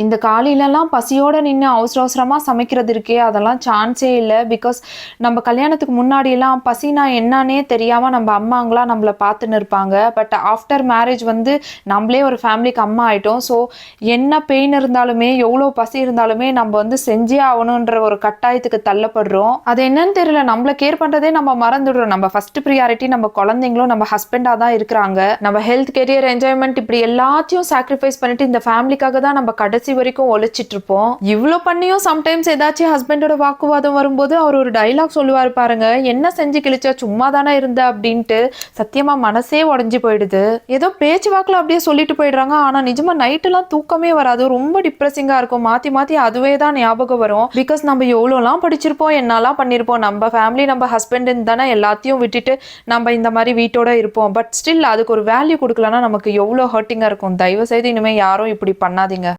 இந்த காலையிலலாம் பசியோட நின்னு அவசர அவசரமா சமைக்கிறது இருக்கே, அதெல்லாம் சான்ஸே இல்ல. பிகாஸ் நம்ம கல்யாணத்துக்கு முன்னாடிலாம் பசினா என்னான்னே தெரியாம நம்ம அம்மாங்கலாம் நம்மள பார்த்துன்னு இருப்பாங்க. பட் ஆஃப்டர் மேரேஜ் வந்து நம்மளே ஒரு ஃபேமிலிக்கு அம்மா ஆயிட்டோம். ஸோ என்ன பெயின் இருந்தாலுமே, எவ்வளோ பசி இருந்தாலுமே நம்ம வந்து செஞ்சே ஆகணுன்ற ஒரு கட்டாயத்துக்கு தள்ளப்படுறோம். அது என்னன்னு தெரியல. நம்மள கேர் பண்றதே நம்ம மறந்துடுறோம். நம்ம ஃபர்ஸ்ட் பிரியாரிட்டி நம்ம குழந்தைங்களும் நம்ம ஹஸ்பண்டா தான் இருக்கிறாங்க. நம்ம ஹெல்த், கெரியர், என்ஜாய்மெண்ட் இப்படி எல்லாத்தையும் சாக்ரிஃபைஸ் பண்ணிட்டு இந்த ஃபேமிலிக்காக தான் நம்ம கடைசி வரைக்கும் ஒழிச்சிட்டு இருப்போம். இவ்ளோ பண்ணியும் சம்டைம்ஸ் ஏதாச்சும் ஹஸ்பண்டோட வாக்குவாதம் வரும்போது அவர் ஒரு டைலாக் சொல்லுவாரு பாருங்க, என்ன செஞ்சு கிழிச்சா சும்மா தானே இருந்த அப்படின்ட்டு. சத்தியமா மனசே உடஞ்சி போயிடுது. ஏதோ பேச்சு வாக்குல அப்படியே சொல்லிட்டு போயிடுறாங்க. ஆனா நிஜமா நைட் எல்லாம் தூக்கமே வராது. ரொம்ப டிப்ரெசிங்கா இருக்கும். மாத்தி மாத்தி அதுவே தான் ஞாபகம் வரும். பிகாஸ் நம்ம எவ்வளோலாம் படிச்சிருப்போம், என்னெல்லாம் பண்ணிருப்போம். நம்ம ஃபேமிலி நம்ம ஹஸ்பண்ட் தானே எல்லாத்தையும் விட்டுட்டு நம்ம இந்த மாதிரி வீட்டோட இருப்போம். பட் ஸ்டில் அதுக்கு ஒரு வேல்யூ கொடுக்கலன்னா நமக்கு எவ்வளோ ஹர்ட்டிங்கா இருக்கும். தயவு செய்து இனிமே யாரும் இப்படி பண்ணாதீங்க.